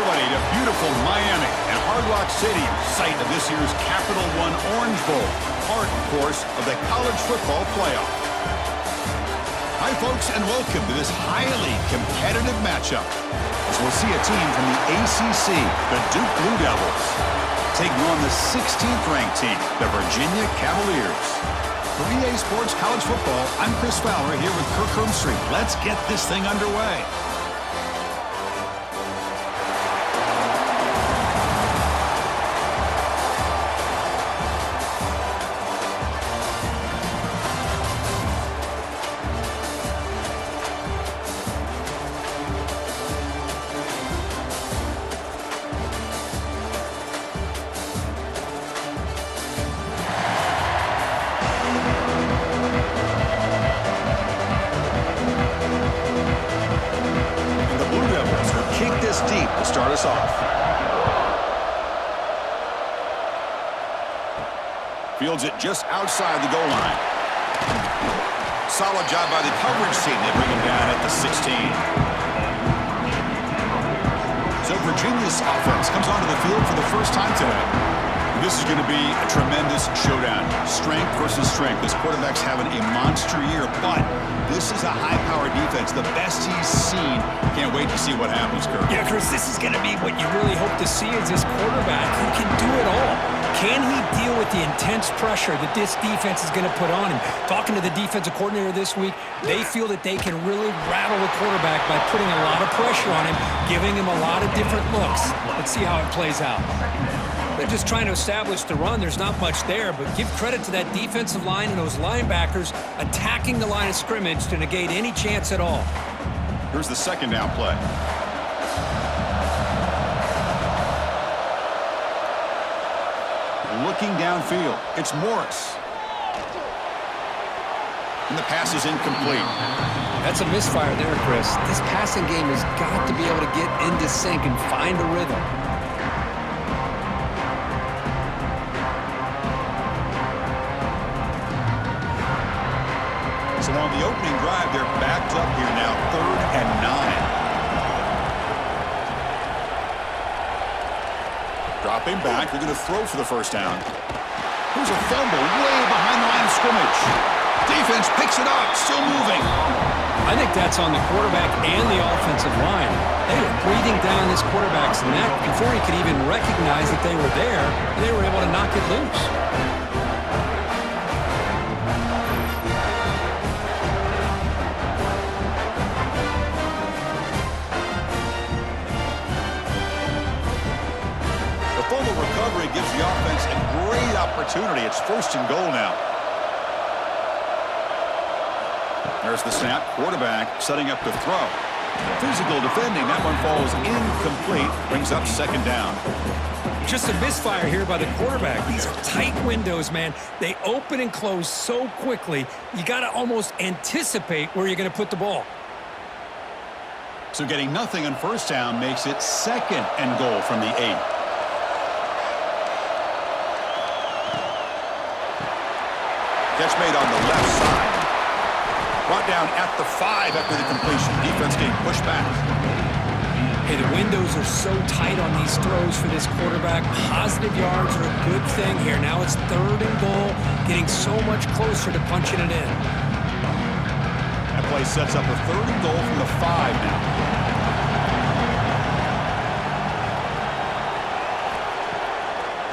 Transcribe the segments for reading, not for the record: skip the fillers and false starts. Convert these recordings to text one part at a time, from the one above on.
everybody to beautiful Miami and Hard Rock Stadium, site of this year's Capital One Orange Bowl, part, of course, of the college football playoff. Hi, folks, and welcome to this highly competitive matchup, as we'll see a team from the ACC, the Duke Blue Devils, taking on the 16th-ranked team, the Virginia Cavaliers. For EA Sports College Football, I'm Chris Fowler here with Kirk Herbstreit. Let's get this thing underway. Deep to start us off. Fields it just outside the goal line. Solid job by the coverage team. They bring him down at the 16. So Virginia's offense comes onto the field for the first time today. This is going to be a tremendous showdown. Strength versus strength. This quarterback's having a monster year, but this is a high-powered defense, the best he's seen. Can't wait to see what happens, Kirk. Yeah, Chris, this is going to be what you really hope to see is this quarterback who can do it all. Can he deal with the intense pressure that this defense is going to put on him? Talking to the defensive coordinator this week, they feel that they can really rattle the quarterback by putting a lot of pressure on him, giving him a lot of different looks. Let's see how it plays out. They're just trying to establish the run. There's not much there, but give credit to that defensive line and those linebackers attacking the line of scrimmage to negate any chance at all. Here's the second down play. Looking downfield, it's Morris. And the pass is incomplete. That's a misfire there, Chris. This passing game has got to be able to get into sync and find a rhythm. So on the opening drive, they're backed up here now, 3rd and 9. Dropping back, they're going to throw for the first down. Here's a fumble way behind the line of scrimmage. Defense picks it up, still moving. I think that's on the quarterback and the offensive line. They were breathing down this quarterback's neck before he could even recognize that they were there, and they were able to knock it loose. Recovery gives the offense a great opportunity. It's 1st and goal now. There's the snap. Quarterback setting up to throw. Physical defending. That one falls incomplete. Brings up 2nd down. Just a misfire here by the quarterback. These are tight windows, man. They open and close so quickly. You got to almost anticipate where you're going to put the ball. So getting nothing on 1st down makes it 2nd and goal from the 8. Catch made on the left side. Brought down at the 5 after the completion. Defense getting pushed back. Hey, the windows are so tight on these throws for this quarterback. Positive yards are a good thing here. Now it's 3rd and goal, getting so much closer to punching it in. That play sets up a 3rd and goal from the 5 now.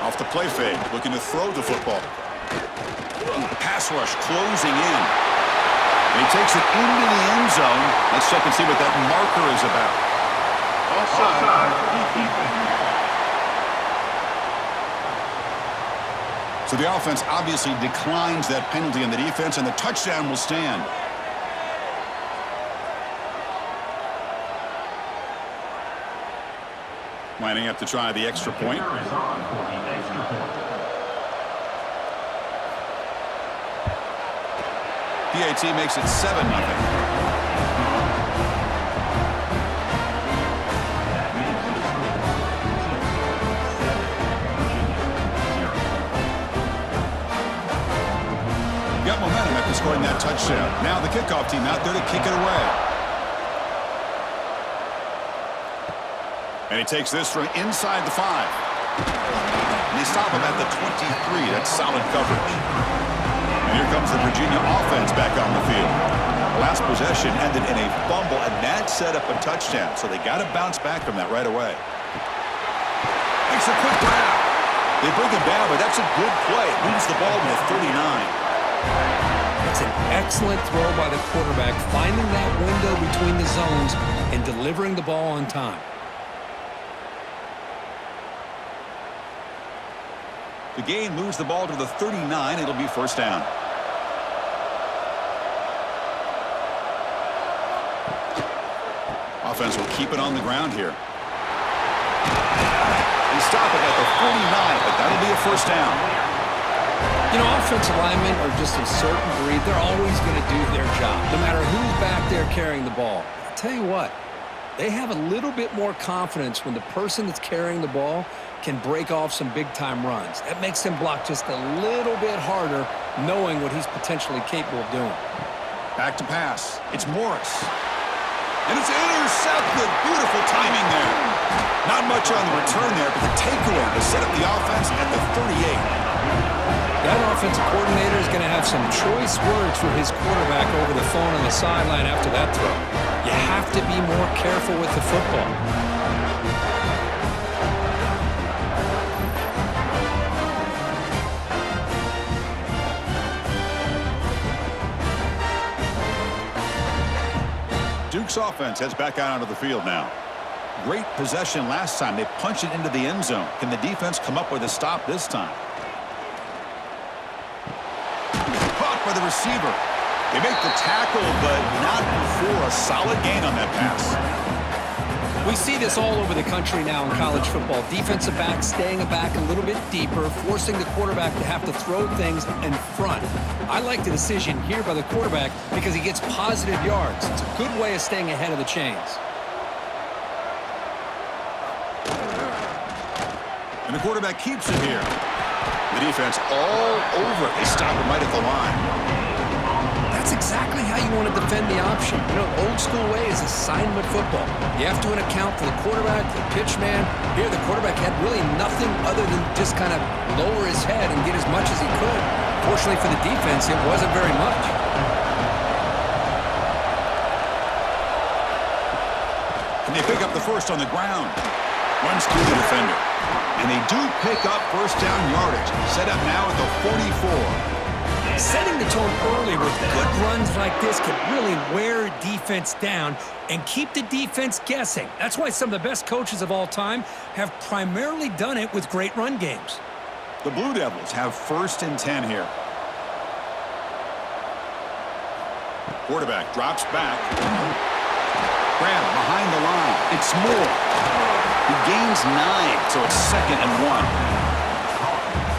Off the play fake, looking to throw the football. Pass rush closing in. And he takes it into the end zone. Let's check and see what that marker is about. So the offense obviously declines that penalty on the defense, and the touchdown will stand. Lining up to try the extra point. PAT makes it 7-0. Got momentum after scoring that touchdown. Now the kickoff team out there to kick it away. And he takes this from inside the 5. And they stop him at the 23. That's solid coverage. And here comes the Virginia offense back on the field. Last possession ended in a fumble, and that set up a touchdown. So they got to bounce back from that right away. Makes a quick grab. They bring him down, but that's a good play. Moves the ball to the 39. It's an excellent throw by the quarterback, finding that window between the zones and delivering the ball on time. The gain moves the ball to the 39. It'll be first down. Offense will keep it on the ground here. They stop it at the 49, but that'll be a first down. You know, offensive linemen are just a certain breed. They're always going to do their job, no matter who's back there carrying the ball. I'll tell you what, they have a little bit more confidence when the person that's carrying the ball can break off some big-time runs. That makes him block just a little bit harder, knowing what he's potentially capable of doing. Back to pass. It's Morris. And it's intercepted. Beautiful timing there. Not much on the return there, but the takeaway to set up the offense at the 38. That offensive coordinator is going to have some choice words for his quarterback over the phone on the sideline after that throw. You have to be more careful with the football. Duke's offense heads back out onto the field now. Great possession last time. They punched it into the end zone. Can the defense come up with a stop this time? Caught by the receiver. They make the tackle, but not before a solid gain on that pass. We see this all over the country now in college football. Defensive backs staying back a little bit deeper, forcing the quarterback to have to throw things in front. I like the decision here by the quarterback because he gets positive yards. It's a good way of staying ahead of the chains. And the quarterback keeps it here. The defense all over it. They stop him right at the line. That's exactly how you want to defend the option. You know, old school way is assignment football. You have to account for the quarterback, the pitch man. Here, the quarterback had really nothing other than just kind of lower his head and get as much as he could. Fortunately for the defense, it wasn't very much. And they pick up the first on the ground. Runs through the defender. And they do pick up first down yardage. Set up now at the 44. Setting the tone early with good runs like this can really wear a defense down and keep the defense guessing. That's why some of the best coaches of all time have primarily done it with great run games. The Blue Devils have first and 10 here. Quarterback drops back. Grab behind the line. It's Moore. He gains 9, so it's second and 1.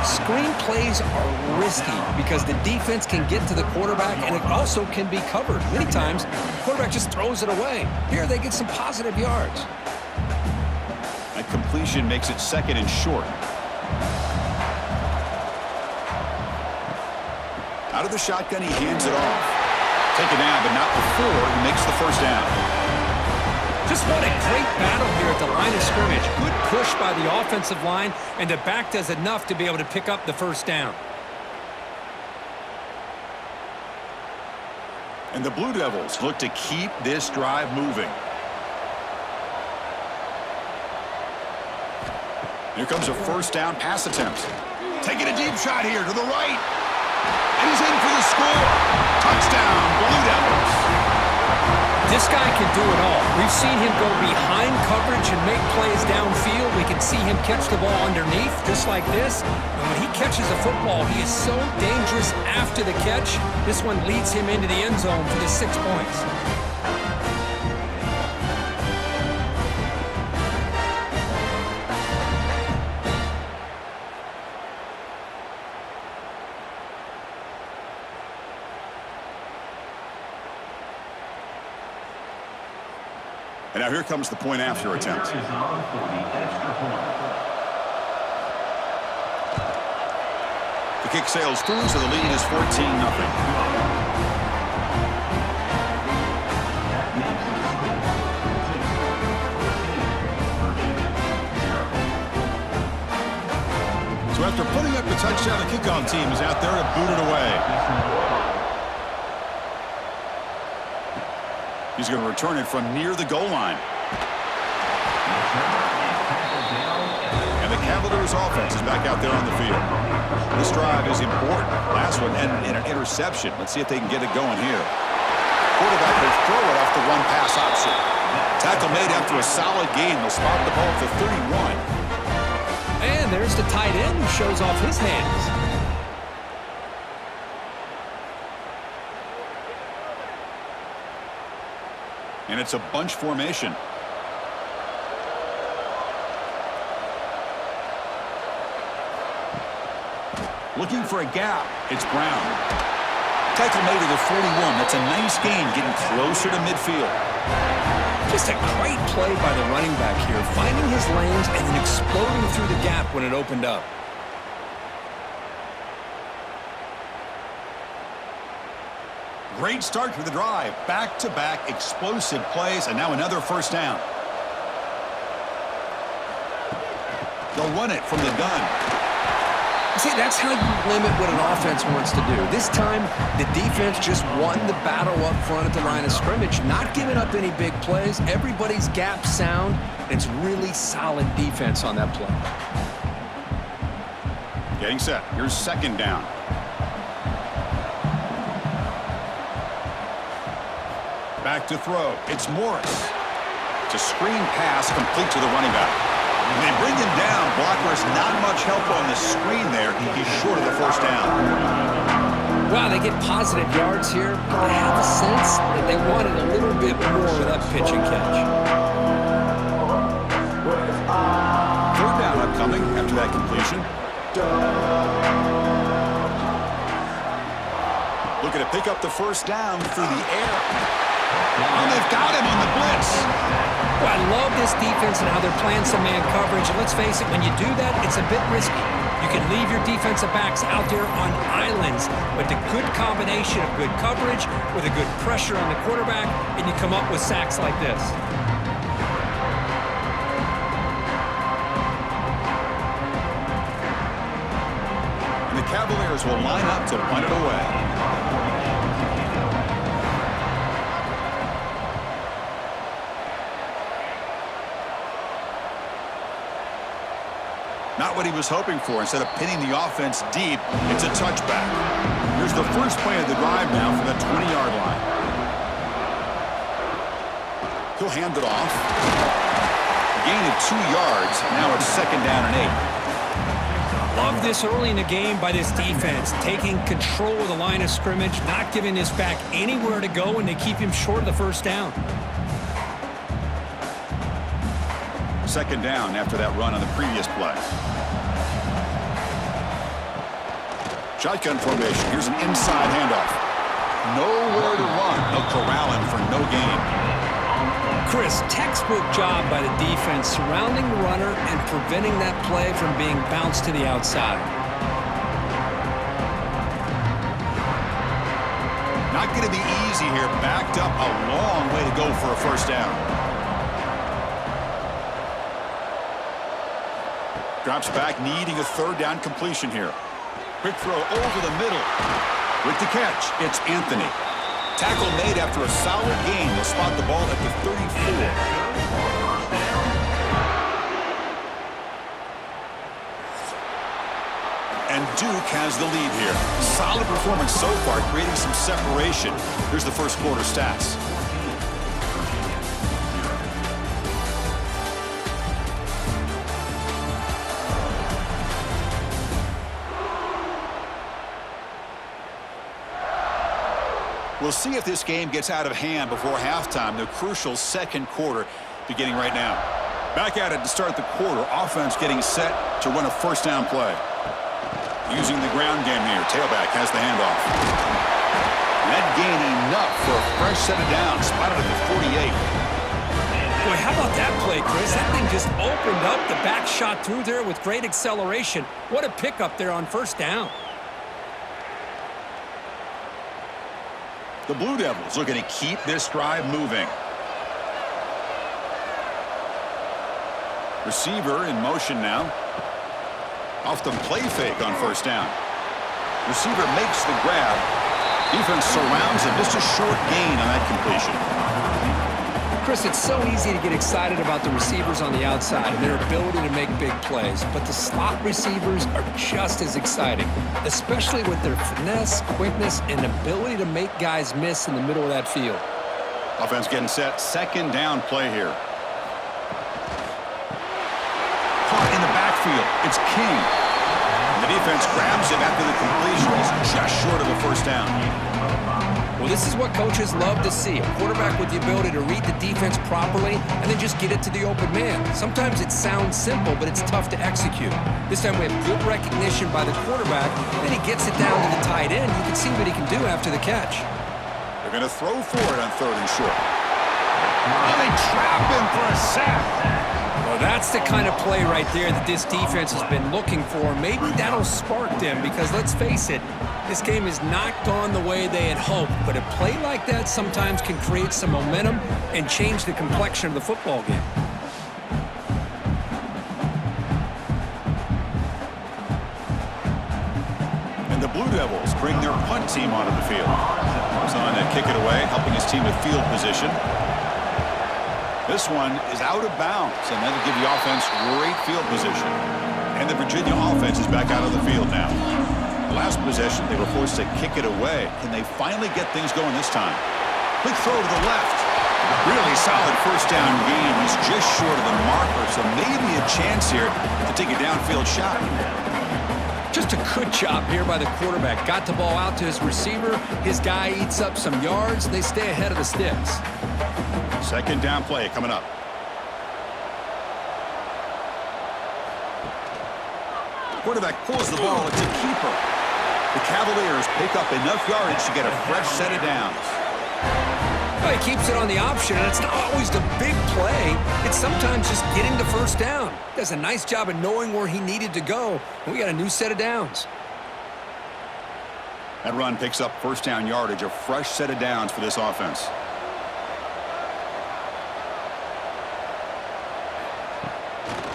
Screen plays are risky because the defense can get to the quarterback and it also can be covered. Many times, the quarterback just throws it away. Here they get some positive yards. That completion makes it second and short. Out of the shotgun, he hands it off. Taken down, but not before he makes the first down. Just what a great battle here at the line of scrimmage. Good push by the offensive line, and the back does enough to be able to pick up the first down. And the Blue Devils look to keep this drive moving. Here comes a first down pass attempt. Taking a deep shot here to the right. And he's in for the score. Touchdown, Blue Devils. This guy can do it all. We've seen him go behind coverage and make plays downfield. We can see him catch the ball underneath, just like this. And when he catches a football, he is so dangerous after the catch. This one leads him into the end zone for the 6 points. And now here comes the point after attempt. The kick sails through, so the lead is 14-0. touchdown. The kickoff team is out there to boot it away. He's going to return it from near the goal line. And the Cavaliers offense is back out there on the field. This drive is important. Last one ended in an interception. Let's see if they can get it going here. Quarterback will throw it off the run pass option. Tackle made after a solid gain. They'll spot the ball at the 31. And there's the tight end who shows off his hands. And it's a bunch formation. Looking for a gap. It's Brown. Tackle made to the 41. That's a nice gain, getting closer to midfield. Just a great play by the running back here, finding his lanes and then exploding through the gap when it opened up. Great start to the drive. Back-to-back explosive plays, and now another first down. They'll run it from the gun. See, that's how you limit what an offense wants to do. This time, the defense just won the battle up front at the line of scrimmage, not giving up any big plays. Everybody's gap sound. It's really solid defense on that play. Getting set. Here's second down. Back to throw. It's Morris. It's a screen pass complete to the running back. When they bring him down, blockers not much help on the screen there. He's short of the first down. Wow, they get positive yards here. I have a sense that they wanted a little bit more with that pitch and catch. Third down upcoming after that completion. Looking to pick up the first down through the air. And they've got him on the blitz. Well, I love this defense and how they're playing some man coverage. And let's face it, when you do that, it's a bit risky. You can leave your defensive backs out there on islands, but the good combination of good coverage with a good pressure on the quarterback, and you come up with sacks like this. And the Cavaliers will line up to punt it away. Not what he was hoping for. Instead of pinning the offense deep, it's a touchback. Here's the first play of the drive now from the 20-yard line. He'll hand it off. A gain of 2 yards. Now it's second down and 8. Love this early in the game by this defense, taking control of the line of scrimmage, not giving this back anywhere to go, and they keep him short of the first down. Second down after that run on the previous play. Shotgun formation. Here's an inside handoff. Nowhere to run. They'll corral him for no gain. Chris, textbook job by the defense surrounding the runner and preventing that play from being bounced to the outside. Not going to be easy here. Backed up a long way to go for a first down. Drops back, needing a third down completion here. Quick throw over the middle. With the catch, it's Anthony. Tackle made after a solid gain. They'll spot the ball at the 34. And Duke has the lead here. Solid performance so far, creating some separation. Here's the first quarter stats. We'll see if this game gets out of hand before halftime. The crucial second quarter beginning right now. Back at it to start the quarter. Offense getting set to run a first down play. Using the ground game here. Tailback has the handoff. And that gain enough for a fresh set of downs. Spotted at the 48. Boy, how about that play, Chris? That thing just opened up. The back shot through there with great acceleration. What a pickup there on first down. The Blue Devils looking to keep this drive moving. Receiver in motion now. Off the play fake on first down. Receiver makes the grab. Defense surrounds him. Just a short gain on that completion. Chris, it's so easy to get excited about the receivers on the outside and their ability to make big plays, but the slot receivers are just as exciting, especially with their finesse, quickness, and ability to make guys miss in the middle of that field. Offense getting set. Second down play here. Caught in the backfield. It's King. The defense grabs him after the completion. He's just short of a first down. Well, this is what coaches love to see. A quarterback with the ability to read the defense properly and then just get it to the open man. Sometimes it sounds simple, but it's tough to execute. This time we have good recognition by the quarterback. Then he gets it down to the tight end. You can see what he can do after the catch. They're going to throw for it on third and short. Oh, they trap him for a sack. Well, that's the kind of play right there that this defense has been looking for. Maybe that'll spark them because, let's face it, this game has not gone the way they had hoped. But a play like that sometimes can create some momentum and change the complexion of the football game. And the Blue Devils bring their punt team onto the field. He's on to kick it away, helping his team with field position. This one is out of bounds, and that'll give the offense great field position. And the Virginia offense is back out of the field now. The last possession, they were forced to kick it away. Can they finally get things going this time? Quick throw to the left. Really solid first down gain. He's just short of the marker, so maybe a chance here to take a downfield shot. Just a good job here by the quarterback. Got the ball out to his receiver. His guy eats up some yards. They stay ahead of the sticks. Second down play coming up. Quarterback pulls the ball. It's a keeper. The Cavaliers pick up enough yardage to get a fresh set of downs. Well, he keeps it on the option, and it's not always the big play. It's sometimes just getting the first down. Does a nice job of knowing where he needed to go, and we got a new set of downs. That run picks up first down yardage, a fresh set of downs for this offense.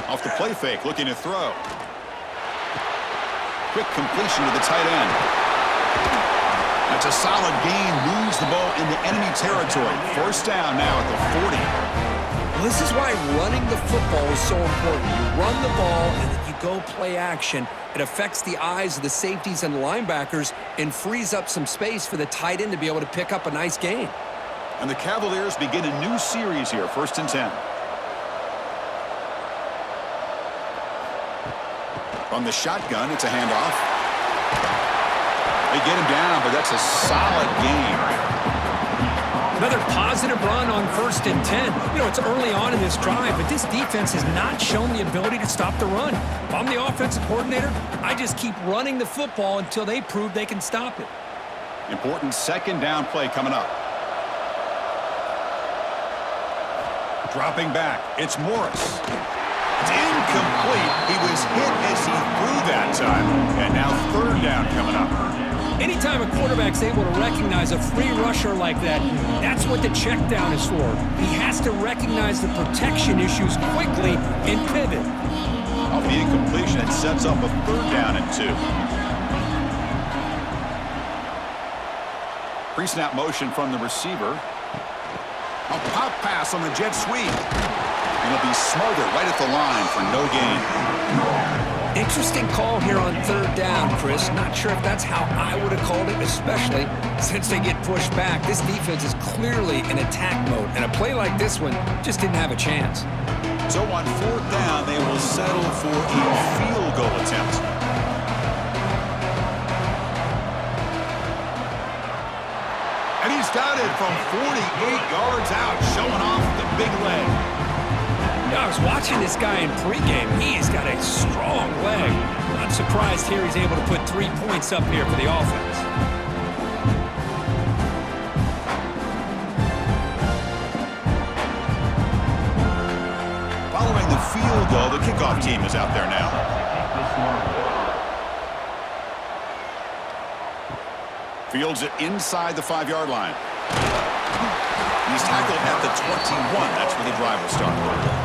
Off the play fake, looking to throw. Quick completion to the tight end. That's a solid gain, moves the ball into enemy territory. First down now at the 40. Well, this is why running the football is so important. You run the ball and then you go play action. It affects the eyes of the safeties and linebackers and frees up some space for the tight end to be able to pick up a nice gain. And the Cavaliers begin a new series here, 1st and 10. From the shotgun, it's a handoff. They get him down, but that's a solid game. Another positive run on 1st and 10. You know, it's early on in this drive, but this defense has not shown the ability to stop the run. If I'm the offensive coordinator, I just keep running the football until they prove they can stop it. Important second down play coming up. Dropping back, it's Morris. It's incomplete. He was hit as he threw that time. And now third down coming up. Anytime a quarterback's able to recognize a free rusher like that, that's what the check down is for. He has to recognize the protection issues quickly and pivot. Off the incompletion, it sets up a third down and 2. Pre-snap motion from the receiver. A pop pass on the jet sweep. And he'll be smothered right at the line for no gain. Interesting call here on third down, Chris. Not sure if that's how I would have called it, especially since they get pushed back. This defense is clearly in attack mode, and a play like this one just didn't have a chance. So on fourth down, they will settle for a field goal attempt. And he's got it from 48 yards out, showing off the big leg. I was watching this guy in pregame. He's got a strong leg. Not surprised here he's able to put 3 points up here for the offense. Following the field goal, the kickoff team is out there now. Fields it inside the 5-yard line. He's tackled at the 21. That's where the drive will start.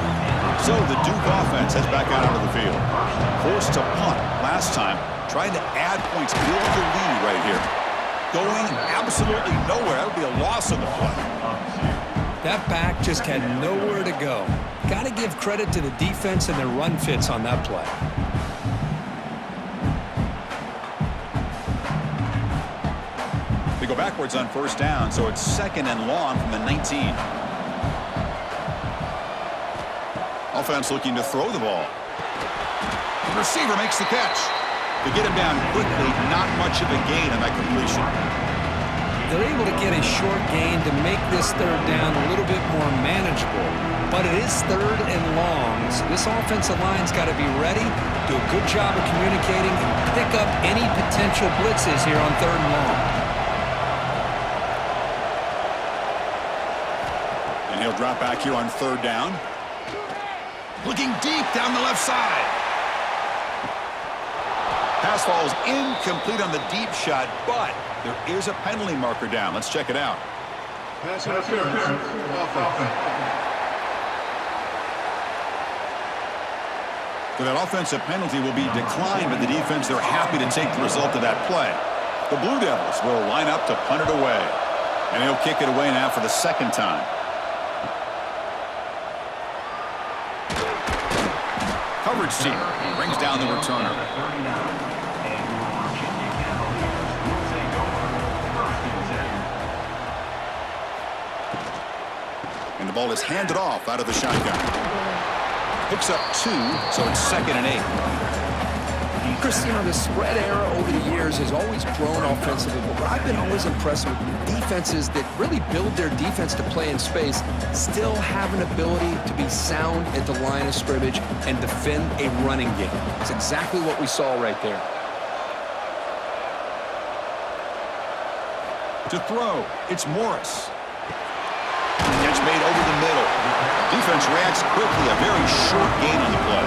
So the Duke offense heads back out onto the field. Forced to punt last time, trying to add points, build the lead right here. Going absolutely nowhere. That would be a loss on the play. That back just had nowhere to go. Got to give credit to the defense and their run fits on that play. They go backwards on first down, so it's 2nd and long from the 19. Offense looking to throw the ball. The receiver makes the catch. To get him down quickly, not much of a gain on that completion. They're able to get a short gain to make this third down a little bit more manageable. But it is 3rd and long, so this offensive line's got to be ready, do a good job of communicating, and pick up any potential blitzes here on 3rd and long. And he'll drop back here on 3rd down. Looking deep down the left side. Pass falls incomplete on the deep shot, but there is a penalty marker down. Let's check it out. Pass interference. So that offensive penalty will be declined by the defense. They're happy to take the result of that play. The Blue Devils will line up to punt it away. And he'll kick it away now for the 2nd time. Coverage team brings down the returner. And the ball is handed off out of the shotgun. Picks up 2, so it's 2nd and 8. Chris, you know, the spread era over the years has always grown offensively, but I've been always impressed with defenses that really build their defense to play in space, still have an ability to be sound at the line of scrimmage and defend a running game. It's exactly what we saw right there. To throw, it's Morris. Catch made over the middle. Defense reacts quickly, a very short gain on the play.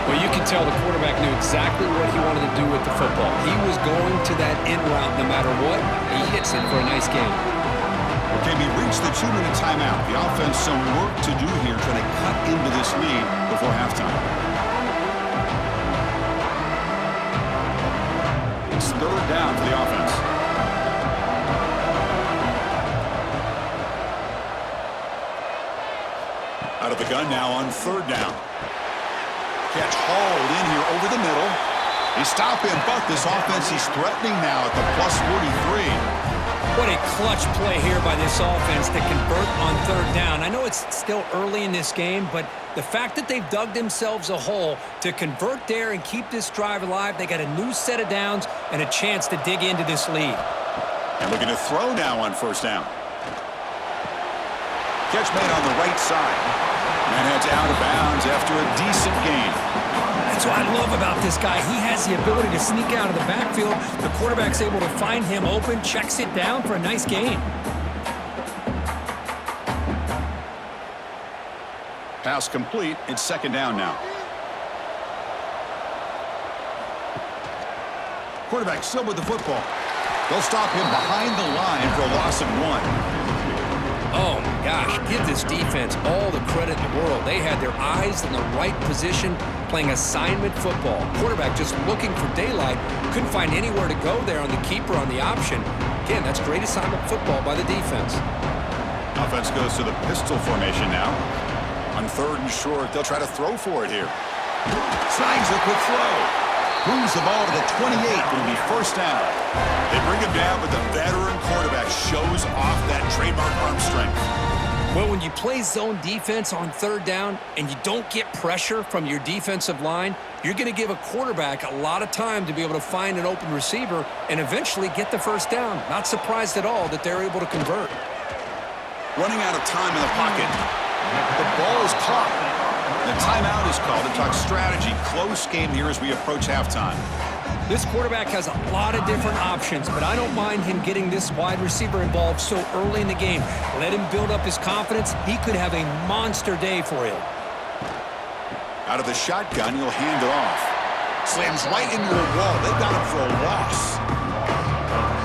Well, you can tell the quarterback knew exactly what he wanted to do with the football. He was going to that end route no matter what. He hits it for a nice gain. Okay, we reached the 2-minute timeout. The offense some work to do here, trying to cut into this lead before halftime. It's 3rd down for the offense. Out of the gun now on 3rd down. Catch hauled in here over the middle. They stop him, but this offense is threatening now at the plus 43. What a clutch play here by this offense to convert on 3rd down. I know it's still early in this game, but the fact that they've dug themselves a hole to convert there and keep this drive alive, they got a new set of downs and a chance to dig into this lead. And looking to throw now on 1st down. Catch made on the right side. And heads out of bounds after a decent gain. That's what I love about this guy. He has the ability to sneak out of the backfield. The quarterback's able to find him open, checks it down for a nice gain. Pass complete. It's 2nd down now. Quarterback still with the football. They'll stop him behind the line for a loss of 1. Oh, my gosh, give this defense all the credit in the world. They had their eyes in the right position, playing assignment football. Quarterback just looking for daylight, couldn't find anywhere to go there on the keeper on the option. Again, that's great assignment football by the defense. Offense goes to the pistol formation now. On 3rd and short, they'll try to throw for it here. Snags a quick throw. Moves the ball to the 28. It'll be 1st down. They bring him down, but the veteran quarterback shows off that trademark arm strength. Well, when you play zone defense on 3rd down and you don't get pressure from your defensive line, you're going to give a quarterback a lot of time to be able to find an open receiver and eventually get the 1st down. Not surprised at all that they're able to convert. Running out of time in the pocket. The ball is caught. The timeout is called to talk strategy. Close game here as we approach halftime. This quarterback has a lot of different options, but I don't mind him getting this wide receiver involved so early in the game. Let him build up his confidence. He could have a monster day for him. Out of the shotgun, he'll hand it off. Slams right into a wall. They got him for a loss.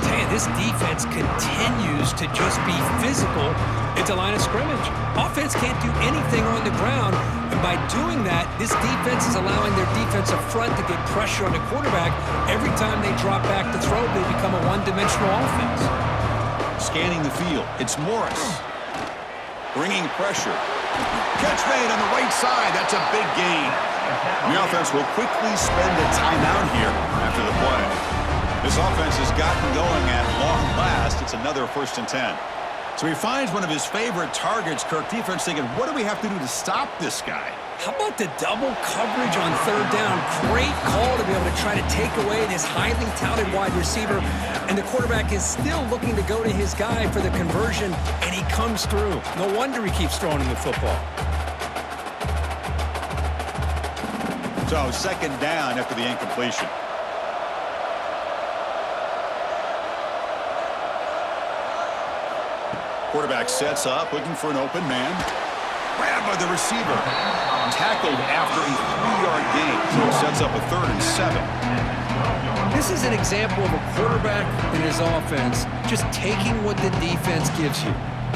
Damn, And this defense continues to just be physical at the line of scrimmage. Offense can't do anything on the ground, and by doing that, this defense is allowing their defensive front to get pressure on the quarterback. Every time they drop back to throw, they become a one-dimensional offense. Scanning the field, it's Morris. Bringing pressure. Catch made on the right side. That's a big gain. The offense will quickly spend a timeout here after the play. This offense has gotten going at long last. It's another 1st and 10. So he finds one of his favorite targets. Kirk, defense thinking, what do we have to do to stop this guy? How about the double coverage on 3rd down? Great call to be able to try to take away this highly touted wide receiver. And the quarterback is still looking to go to his guy for the conversion, and he comes through. No wonder he keeps throwing him the football. So 2nd down after the incompletion. Quarterback sets up, looking for an open man. Grabbed by the receiver. Tackled after a 3-yard gain, so it sets up a 3rd and 7. This is an example of a quarterback and his offense just taking what the defense gives you.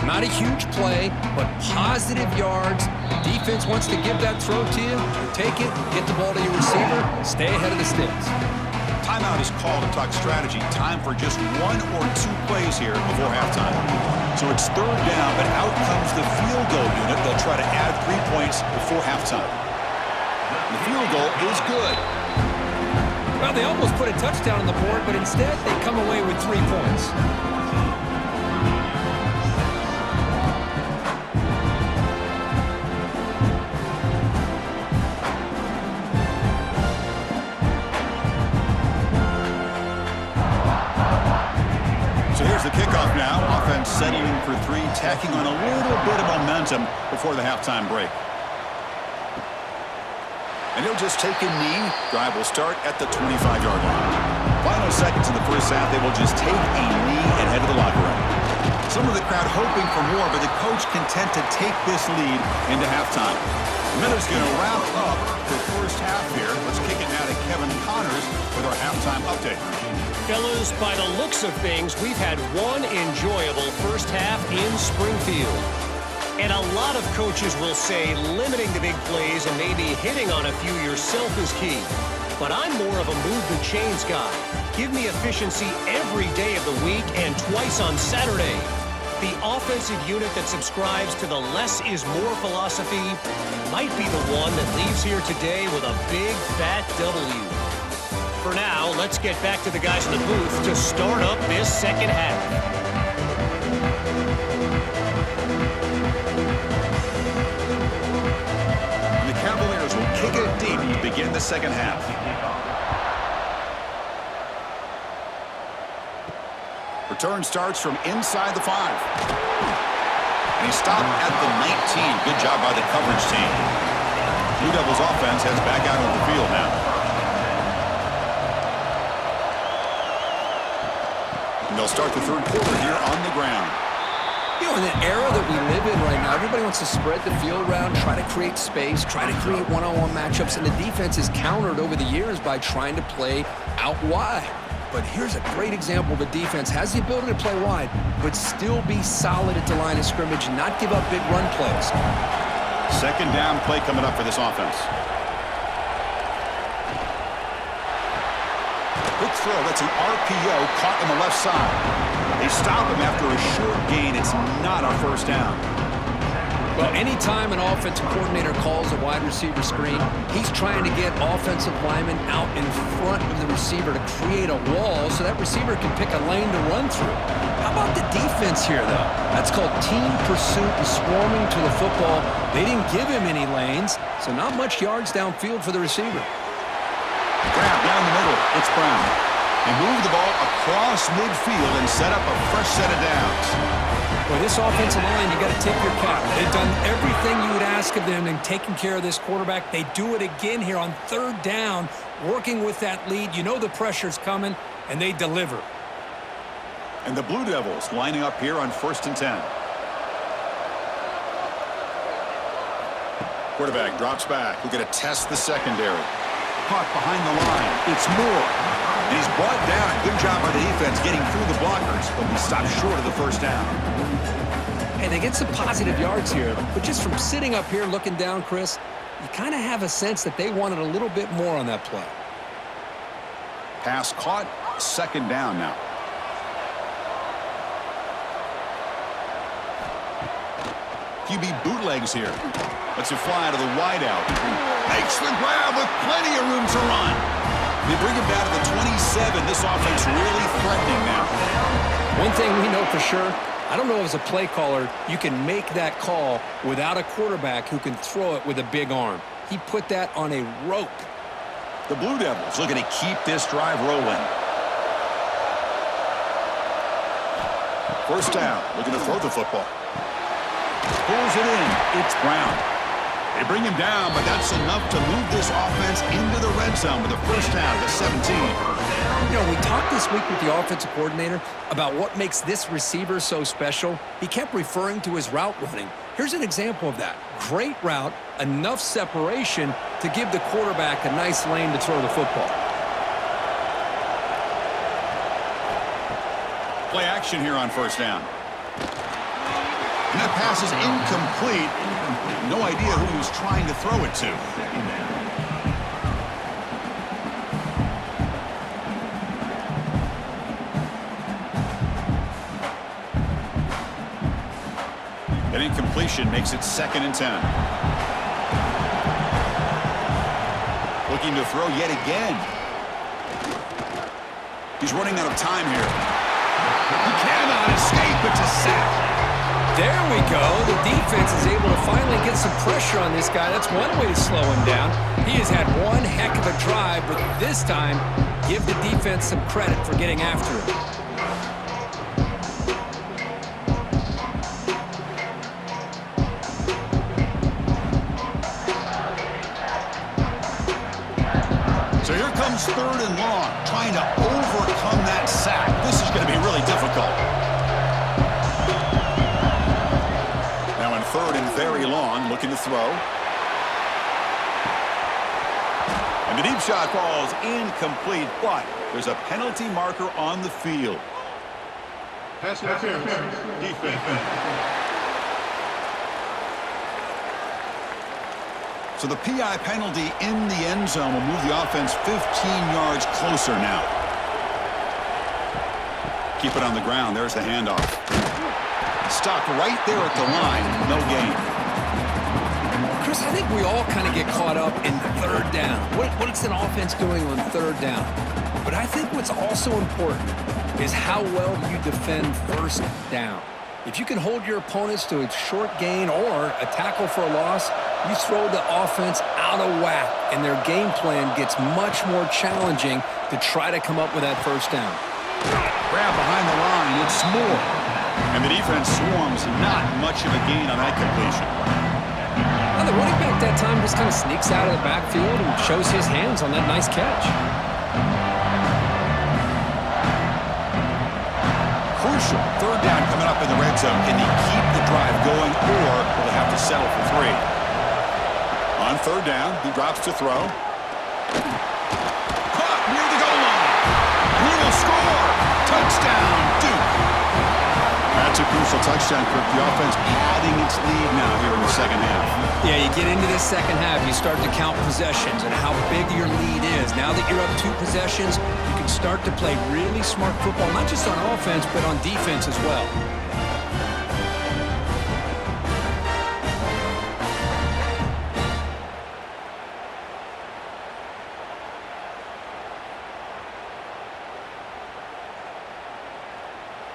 Not a huge play, but positive yards. Defense wants to give that throw to you. Take it, get the ball to your receiver, stay ahead of the sticks. Timeout is called to talk strategy. Time for just 1 or 2 plays here before halftime. So it's 3rd down, but out comes the field goal unit. They'll try to add 3 points before halftime. The field goal is good. Well, they almost put a touchdown on the board, but instead they come away with 3 points. So here's the kickoff now. Offense settling for 3, tacking on a little bit of momentum before the halftime break. And he'll just take a knee. Drive will start at the 25-yard line. Final seconds in the first half, they will just take a knee and head to the locker room. Some of the crowd hoping for more, but the coach content to take this lead into halftime. The Minutes going to wrap up the first half here. Let's kick it now to Kevin Connors with our halftime update. Fellas, by the looks of things, we've had one enjoyable first half in Springfield. And a lot of coaches will say limiting the big plays and maybe hitting on a few yourself is key. But I'm more of a move the chains guy. Give me efficiency every day of the week and twice on Saturday. The offensive unit that subscribes to the less is more philosophy might be the one that leaves here today with a big fat W. For now, let's get back to the guys in the booth to start up this second half. The Cavaliers will kick it deep to begin the second half. Return starts from inside the 5. And he stopped at the 19. Good job by the coverage team. Blue Devils offense heads back out on the field now. And they'll start the 3rd quarter here on the ground. You know, in the era that we live in right now, everybody wants to spread the field around, try to create space, try to create one-on-one matchups, and the defense is countered over the years by trying to play out wide. But here's a great example of a defense has the ability to play wide, but still be solid at the line of scrimmage and not give up big run plays. 2nd down play coming up for this offense. Quick throw, that's an RPO caught on the left side. They stop him after a short gain. It's not a 1st down. Well, anytime an offensive coordinator calls a wide receiver screen, he's trying to get offensive linemen out in front of the receiver to create a wall so that receiver can pick a lane to run through. How about the defense here, though? That's called team pursuit and swarming to the football. They didn't give him any lanes, so not much yards downfield for the receiver. Grab down the middle. It's Brown. They move the ball across midfield and set up a fresh set of downs. Boy, this offensive line, you got to tip your cap. They've done everything you would ask of them in taking care of this quarterback. They do it again here on 3rd down, working with that lead. You know the pressure's coming, and they deliver. And the Blue Devils lining up here on 1st and 10. Quarterback drops back. We're going to test the secondary. Caught behind the line. It's Moore. And he's brought down. Good job by the defense getting through the blockers, but we stopped short of the first down. Hey, they get some positive yards here, but just from sitting up here looking down, Chris, you kind of have a sense that they wanted a little bit more on that play. Pass caught, second down now. QB bootlegs here. Lets it fly out of the wideout. Makes the grab with plenty of room to run. They bring him down to the 27. This offense really threatening now. One thing we know for sure, I don't know as a play caller, you can make that call without a quarterback who can throw it with a big arm. He put that on a rope. The Blue Devils looking to keep this drive rolling. First down, looking to throw the football. Pulls it in. It's Brown. They bring him down, but that's enough to move this offense into the red zone with a first down at the 17. You know, we talked this week with the offensive coordinator about what makes this receiver so special. He kept referring to his route running. Here's an example of that. Great route, enough separation to give the quarterback a nice lane to throw the football. Play action here on first down. And that pass is incomplete. No idea who he was trying to throw it to. An incompletion makes it 2nd and 10. Looking to throw yet again. He's running out of time here. He cannot escape. It's a sack. There we go. The defense is able to finally get some pressure on this guy. That's one way to slow him down. He has had one heck of a drive, but this time, give the defense some credit for getting after him. So here comes 3rd and long, trying to overcome that sack. This is going to be really difficult. Now in 3rd and very long, looking to throw. And the deep shot falls incomplete, but there's a penalty marker on the field. Pass interference. Defense. So the PI penalty in the end zone will move the offense 15 yards closer now. Keep it on the ground. There's the handoff. Stopped right there at the line. No gain. Chris, I think we all kind of get caught up in 3rd down. What is an offense doing on 3rd down? But I think what's also important is how well you defend 1st down. If you can hold your opponents to a short gain or a tackle for a loss, you throw the offense out of whack, and their game plan gets much more challenging to try to come up with that 1st down. Grab behind the line. It's Moore. And the defense swarms. Not much of a gain on that completion. Now, the running back that time just kind of sneaks out of the backfield and shows his hands on that nice catch. Crucial. 3rd down coming up in the red zone. Can he keep the drive going, or will they have to settle for 3? On 3rd down, he drops to throw. Caught near the goal line. He will score. Touchdown, Duke. That's a crucial touchdown for the offense, padding its lead now here in the 2nd half. Yeah, you get into this 2nd half, you start to count possessions and how big your lead is. Now that you're up 2 possessions, you can start to play really smart football, not just on offense, but on defense as well.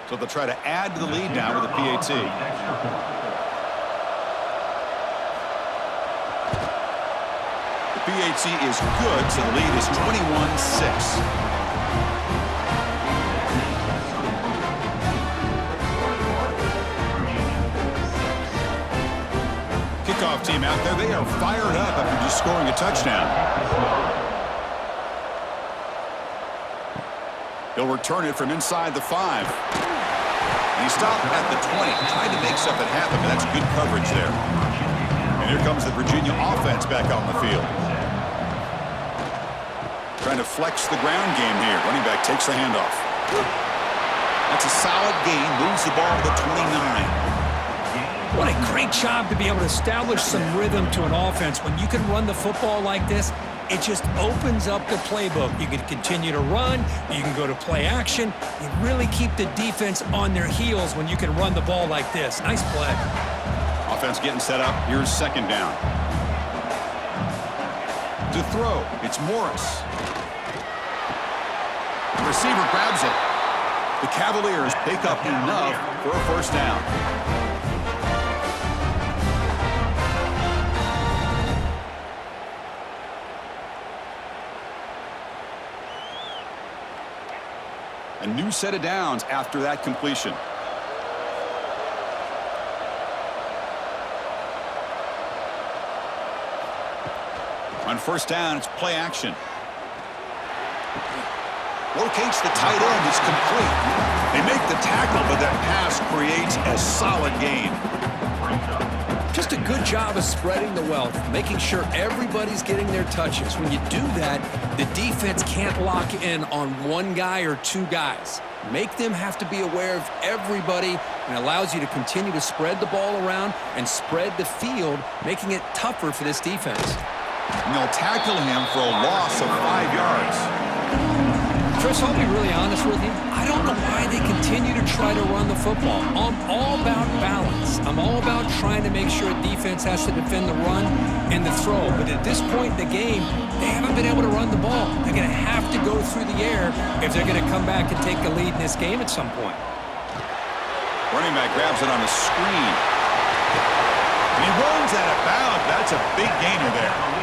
So they'll try to add to the lead now with a PAT. The PAT is good, so the lead is 21-6. Kickoff team out there, they are fired up after just scoring a touchdown. He'll return it from inside the 5. And he stopped at the 20, tried to make something happen, but that's good coverage there. And here comes the Virginia offense back on the field. Trying to flex the ground game here. Running back takes the handoff. That's a solid gain. Moves the ball to the 29. What a great job to be able to establish some rhythm to an offense. When you can run the football like this, it just opens up the playbook. You can continue to run. You can go to play action. You really keep the defense on their heels when you can run the ball like this. Nice play. Offense getting set up. Here's second down. To throw, it's Morris. The receiver grabs it. The Cavaliers pick up enough for a first down. A new set of downs after that completion. On first down, it's play action. Locates the tight end. It's complete. They make the tackle, but that pass creates a solid gain. Just a good job of spreading the wealth, making sure everybody's getting their touches. When you do that, the defense can't lock in on one guy or two guys. Make them have to be aware of everybody, and allows you to continue to spread the ball around and spread the field, making it tougher for this defense. And they'll tackle him for a loss of 5 yards. Chris, I'll be really honest with you. I don't know why they continue to try to run the football. I'm all about balance. I'm all about trying to make sure defense has to defend the run and the throw. But at this point in the game, they haven't been able to run the ball. They're going to have to go through the air if they're going to come back and take the lead in this game at some point. Running back grabs it on the screen. And he runs out of bounds. That's a big gainer there.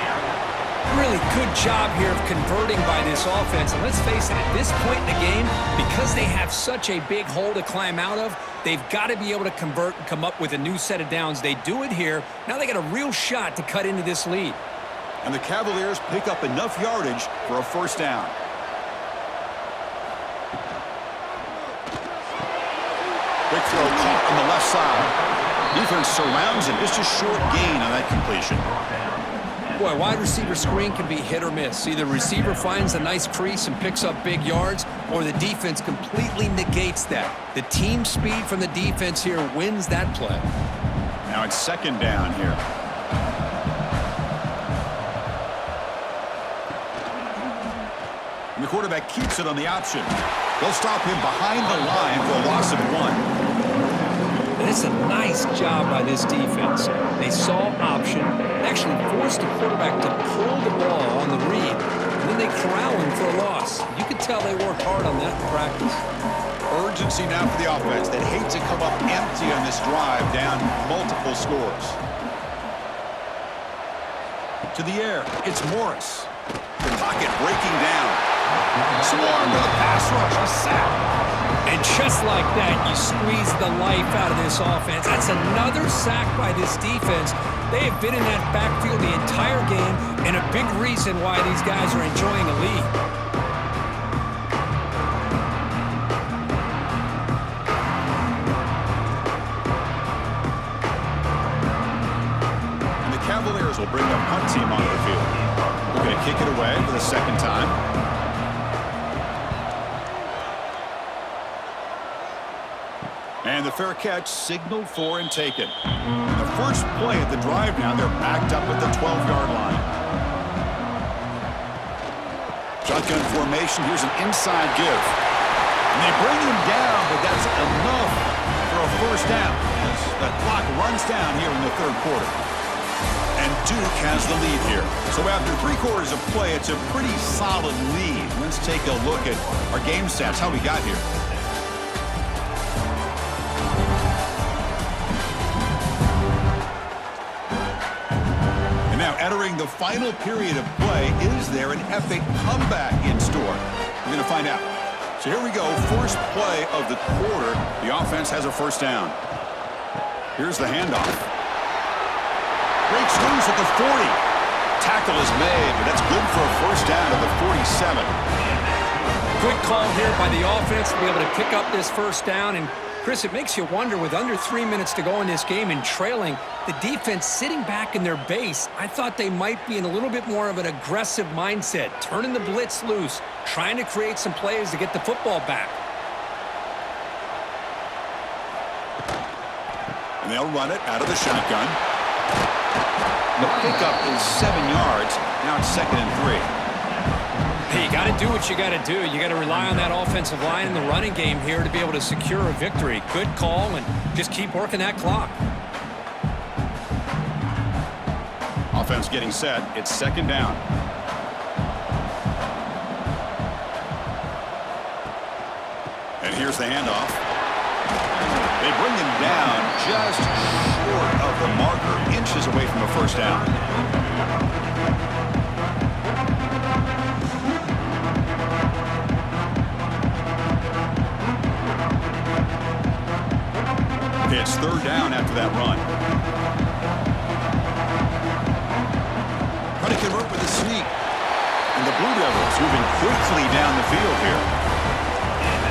Really good job here of converting by this offense. And let's face it, at this point in the game, because they have such a big hole to climb out of, they've got to be able to convert and come up with a new set of downs. They do it here. Now they got a real shot to cut into this lead. And the Cavaliers pick up enough yardage for a first down. Quick throw caught on the left side. Defense surrounds him. Just a short gain on that completion. Boy, wide receiver screen can be hit or miss. Either receiver finds a nice crease and picks up big yards, or the defense completely negates that. The team speed from the defense here wins that play. Now it's second down here. And the quarterback keeps it on the option. They'll stop him behind the line for a loss of 1. And it's a nice job by this defense. They saw option, actually forced the quarterback to pull the ball on the read, and then they corral him for a loss. You could tell they worked hard on that in practice. Urgency now for the offense that hates to come up empty on this drive, down multiple scores. To the air, it's Morris. The pocket breaking down. Swarm with a pass rush, a sack. And just like that, you squeeze the life out of this offense. That's another sack by this defense. They have been in that backfield the entire game, and a big reason why these guys are enjoying a lead. And the Cavaliers will bring the punt team onto the field. They're going to kick it away for the second time. And the fair catch signaled for and taken. And the first play at the drive now, they're backed up at the 12-yard line. Shotgun formation. Here's an inside give. And they bring him down, but that's enough for a first down. As the clock runs down here in the third quarter. And Duke has the lead here. So after 3 quarters of play, it's a pretty solid lead. Let's take a look at our game stats, how we got here. Now entering the final period of play, is there an epic comeback in store? We're going to find out. So here we go, first play of the quarter. The offense has a first down. Here's the handoff. Breaks loose at the 40. Tackle is made, but that's good for a first down at the 47. Good call here by the offense to be able to pick up this first down and Chris, it makes you wonder, with under 3 minutes to go in this game and trailing, the defense sitting back in their base, I thought they might be in a little bit more of an aggressive mindset, turning the blitz loose, trying to create some plays to get the football back. And they'll run it out of the shotgun. The pickup is 7 yards. Now it's 2nd and 3. Hey, you got to do what you got to do. You got to rely on that offensive line in the running game here to be able to secure a victory. Good call, and just keep working that clock. Offense getting set. It's 2nd down. And here's the handoff. They bring him down just short of the marker, inches away from a first down. It's 3rd down after that run. Trying to convert with a sneak. And the Blue Devils moving quickly down the field here.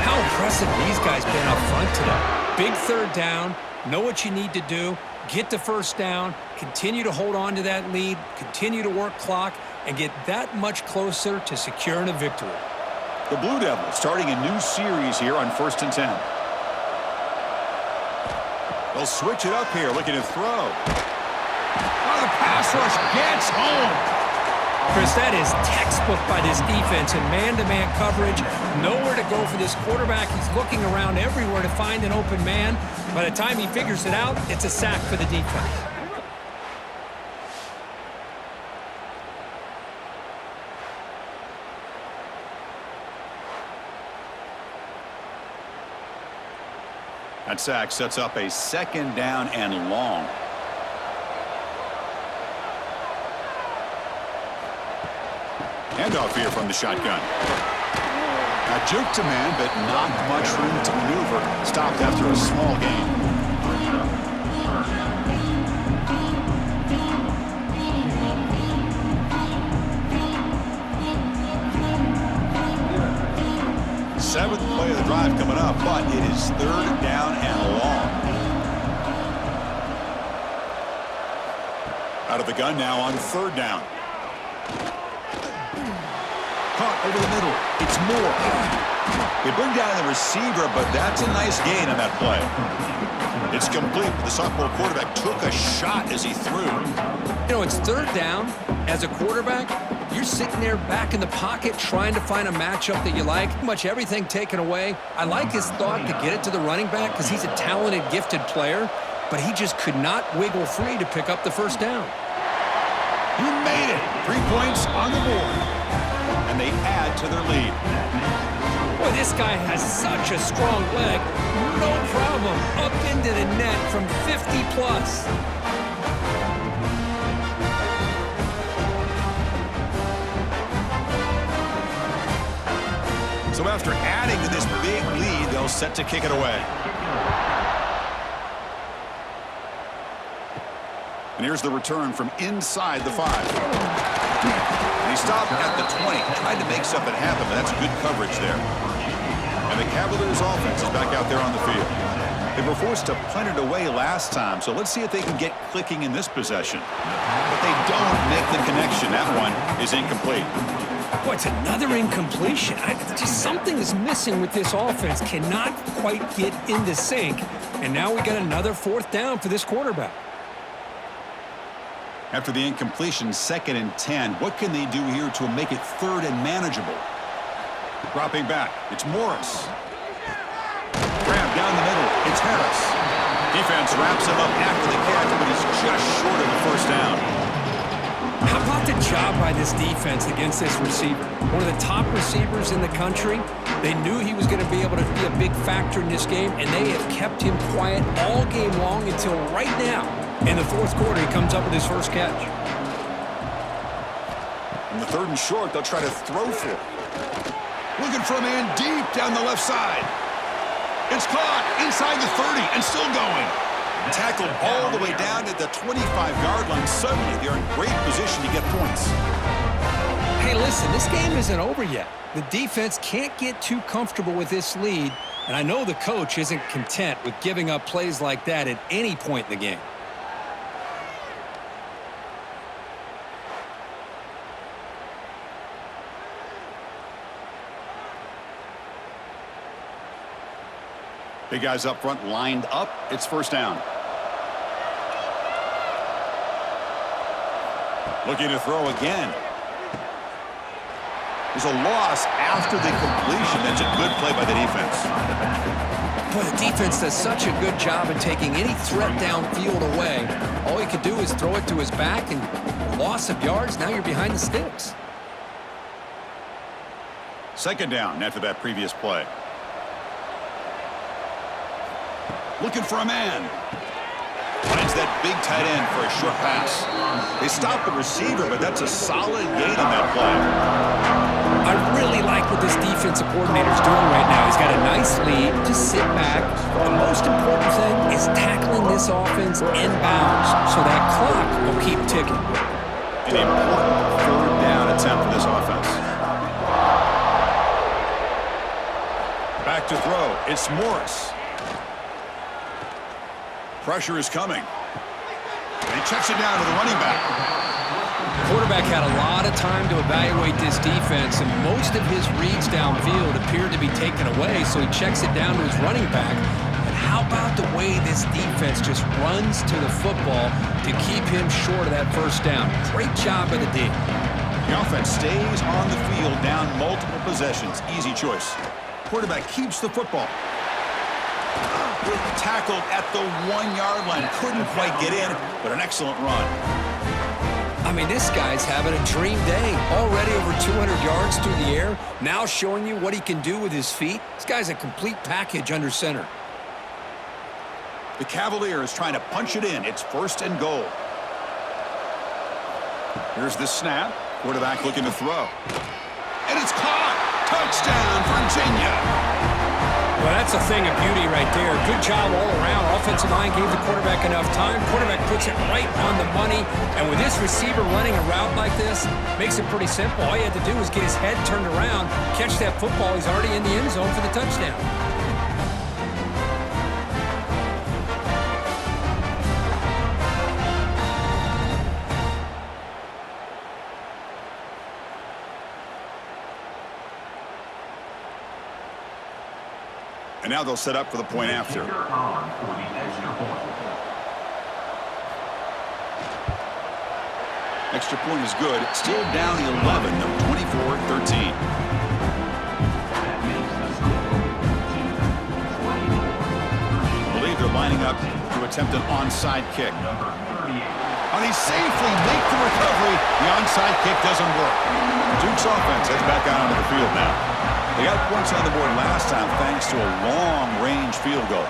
How impressive these guys been up front today. Big 3rd down, know what you need to do, get the first down, continue to hold on to that lead, continue to work clock, and get that much closer to securing a victory. The Blue Devils starting a new series here on 1st and 10. They'll switch it up here, looking to throw. Oh, the pass rush gets home. Chris, that is textbook by this defense in man-to-man coverage. Nowhere to go for this quarterback. He's looking around everywhere to find an open man. By the time he figures it out, it's a sack for the defense. That sack sets up a 2nd down and long. Handoff here from the shotgun. A juke to man, but not much room to maneuver. Stopped after a small gain. Seventh play of the drive coming up, but it is 3rd down and long. Out of the gun now on 3rd down. Caught over the middle. It's Moore. They bring down the receiver, but that's a nice gain on that play. It's complete, but the sophomore quarterback took a shot as he threw. You know, it's 3rd down. As a quarterback, you're sitting there back in the pocket trying to find a matchup that you like. Pretty much everything taken away. I like his thought to get it to the running back because he's a talented, gifted player, but he just could not wiggle free to pick up the first down. He made it. 3 points on the board. And they add to their lead. Boy, this guy has such a strong leg. No problem. Up into the net from 50 plus. So after adding to this big lead, they'll set to kick it away. And here's the return from inside the 5. And he stopped at the 20. Tried to make something happen, but that's good coverage there. And the Cavaliers offense is back out there on the field. They were forced to punt it away last time, so let's see if they can get clicking in this possession. But they don't make the connection. That one is incomplete. Boy, it's another incompletion. Just something is missing with this offense. Cannot quite get into sync. And now we got another 4th down for this quarterback. After the incompletion, 2nd and 10. What can they do here to make it 3rd and manageable? Dropping back. It's Morris. Grab down the middle. It's Harris. Defense wraps him up after the catch, but he's just short of the first down. How about the job by this defense against this receiver? One of the top receivers in the country. They knew he was going to be able to be a big factor in this game, and they have kept him quiet all game long until right now. In the 4th quarter, he comes up with his first catch. In the 3rd and short, they'll try to throw for it. Looking for a man deep down the left side. It's caught inside the 30 and still going. Tackled all the way down at the 25-yard line. Suddenly, they're in great position to get points. Hey, listen, this game isn't over yet. The defense can't get too comfortable with this lead, And I know the coach isn't content with giving up plays like that at any point in the game. Big guys up front lined up. It's first down. Looking to throw again. There's a loss after the completion. That's a good play by the defense. Boy, the defense does such a good job in taking any threat downfield away. All he could do is throw it to his back, and loss of yards, now you're behind the sticks. Second down after that previous play. Looking for a man. Finds that big tight end for a short pass. They stop the receiver, but that's a solid gain on that play. I really like what this defensive coordinator's doing right now. He's got a nice lead. Just sit back. The most important thing is tackling this offense inbounds so that clock will keep ticking. An important third down attempt for this offense. Back to throw. It's Morris. Pressure is coming. And he checks it down to the running back. Quarterback had a lot of time to evaluate this defense, and most of his reads downfield appeared to be taken away, so he checks it down to his running back. And how about the way this defense just runs to the football to keep him short of that first down? Great job by the D. The offense stays on the field down multiple possessions. Easy choice. Quarterback keeps the football. Tackled at the 1-yard line. Couldn't quite get in, but an excellent run. I mean, this guy's having a dream day. Already over 200 yards through the air. Now showing you what he can do with his feet. This guy's a complete package under center. The Cavaliers trying to punch it in. It's first and goal. Here's the snap. Quarterback looking to throw. And it's caught. Touchdown, Virginia. Well, that's a thing of beauty right there. Good job all around. Offensive line gave the quarterback enough time. Quarterback puts it right on the money. And with this receiver running a route like this, makes it pretty simple. All you had to do was get his head turned around, catch that football. He's already in the end zone for the touchdown. And now they'll set up for the point after. Extra point is good. Still down 11, though, 24-13. I believe they're lining up to attempt an onside kick. And he safely makes the recovery. The onside kick doesn't work. Duke's offense heads back out onto the field now. They got points on the board last time thanks to a long-range field goal.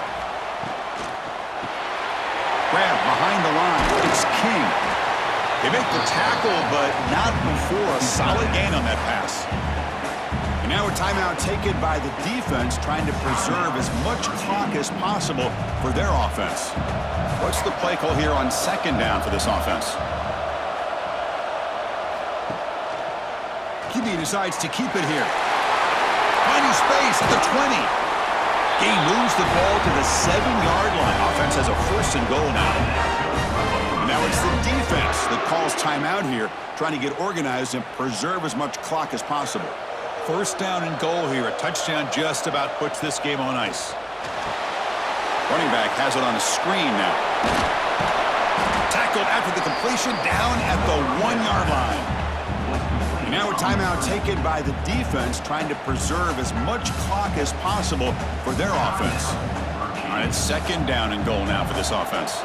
Grab behind the line. It's King. They make the tackle, but not before a solid gain on that pass. And now a timeout taken by the defense trying to preserve as much clock as possible for their offense. What's the play call here on second down for this offense? QB decides to keep it here. Finding space at the 20. He moves the ball to the 7-yard line. Offense has a first and goal now. And now it's the defense that calls timeout here, trying to get organized and preserve as much clock as possible. First down and goal here. A touchdown just about puts this game on ice. Running back has it on a screen now. Tackled after the completion down at the 1-yard line. Now a timeout taken by the defense trying to preserve as much clock as possible for their offense. All right, it's second down and goal now for this offense.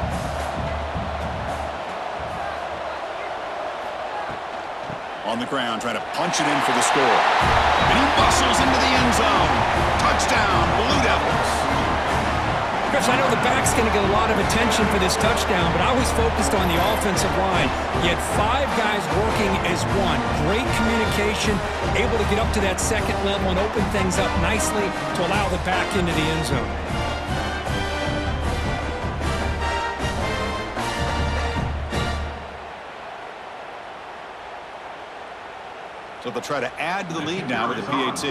On the ground, trying to punch it in for the score. And he bustles into the end zone. Touchdown, Blue Devils. Chris, I know the back's going to get a lot of attention for this touchdown, but I was focused on the offensive line. You had 5 guys working as one. Great communication, able to get up to that second level and open things up nicely to allow the back into the end zone. So they'll try to add to the lead now with the PAT.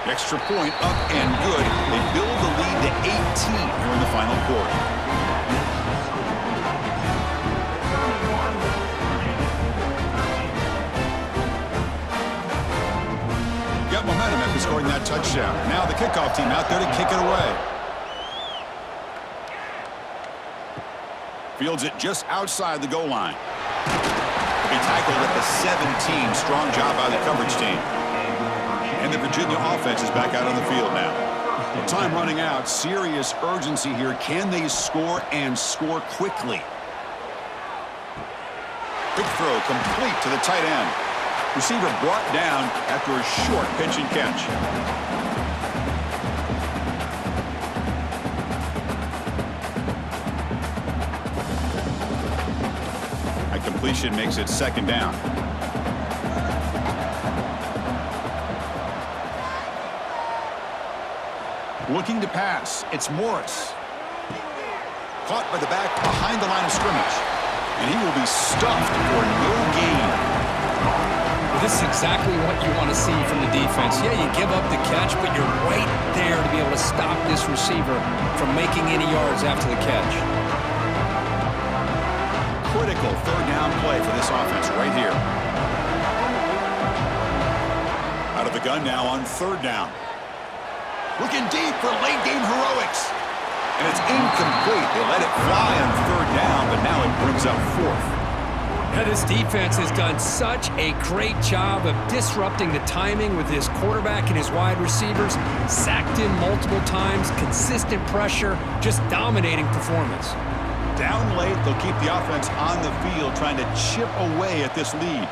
Extra point up and good. They build the lead to 18 here in the final quarter. Got momentum after scoring that touchdown. Now the kickoff team out there to kick it away. Fields it just outside the goal line. He tackled at the 17. Strong job by the coverage team. And the Virginia offense is back out on the field now. With time running out, serious urgency here. Can they score and score quickly? Quick throw complete to the tight end. Receiver brought down after a short pitch and catch. A completion makes it second down. Looking to pass. It's Morris. Caught by the back behind the line of scrimmage. And he will be stuffed for no gain. This is exactly what you want to see from the defense. Yeah, you give up the catch, but you're right there to be able to stop this receiver from making any yards after the catch. Critical third down play for this offense right here. Out of the gun now on third down. Looking deep for late game heroics. And it's incomplete. They let it fly on third down, but now it brings up fourth. Now this defense has done such a great job of disrupting the timing with his quarterback and his wide receivers. Sacked in multiple times, consistent pressure, just dominating performance. Down late, they'll keep the offense on the field trying to chip away at this lead.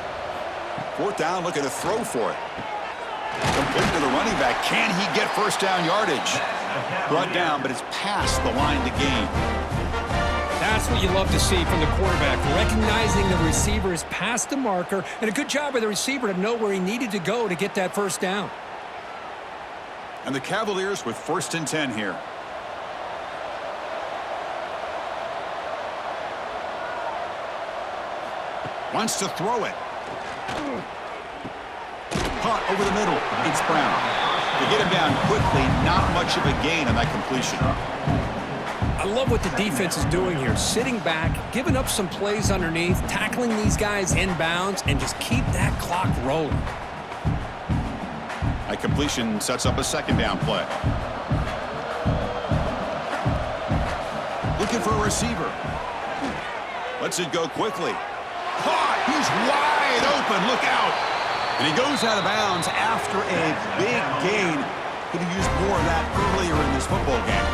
Fourth down, looking to throw for it. Complete to the running back. Can he get first down yardage? Brought down, but it's past the line to gain. That's what you love to see from the quarterback, recognizing the receiver is past the marker, and a good job by the receiver to know where he needed to go to get that first down. And the Cavaliers with 1st and 10 here. Wants to throw it. Caught over the middle. It's Brown. They get him down quickly. Not much of a gain on that completion. I love what the defense is doing here. Sitting back, giving up some plays underneath, tackling these guys inbounds, and just keep that clock rolling. That completion sets up a second down play. Looking for a receiver. Lets it go quickly. Caught! He's wide open. Look out! And he goes out of bounds after a big gain. Could have used more of that earlier in this football game.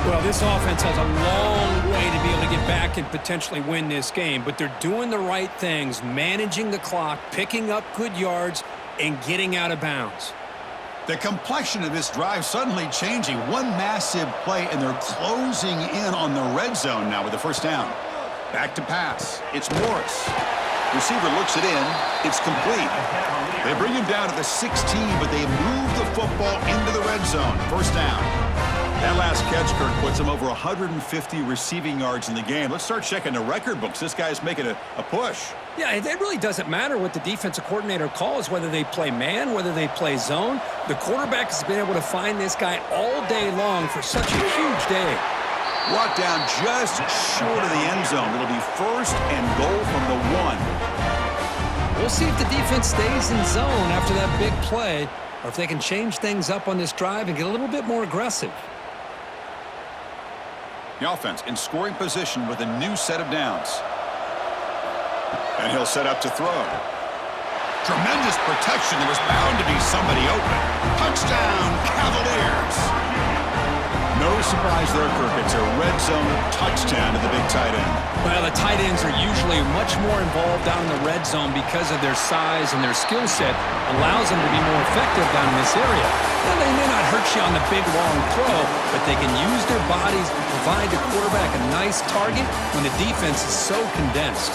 Well, this offense has a long way to be able to get back and potentially win this game, but they're doing the right things, managing the clock, picking up good yards, and getting out of bounds. The complexion of this drive suddenly changing. One massive play, and they're closing in on the red zone now with the first down. Back to pass. It's Morris. Receiver looks it in. It's complete. They bring him down to the 16, but they move the football into the red zone. First down. That last catch, Kirk, puts him over 150 receiving yards in the game. Let's start checking the record books. This guy's making a push. Yeah, it really doesn't matter what the defensive coordinator calls, whether they play man, whether they play zone. The quarterback has been able to find this guy all day long for such a huge day. Brought down just short of the end zone. It'll be first and goal from the 1. We'll see if the defense stays in zone after that big play, or if they can change things up on this drive and get a little bit more aggressive. The offense in scoring position with a new set of downs. And he'll set up to throw. Tremendous protection. There was bound to be somebody open. Touchdown, Cavaliers. No surprise there, Kirk. It's a red zone touchdown to the big tight end. Well, the tight ends are usually much more involved down in the red zone because of their size and their skill set. Allows them to be more effective down in this area. Now, they may not hurt you on the big, long throw, but they can use their bodies to provide the quarterback a nice target when the defense is so condensed.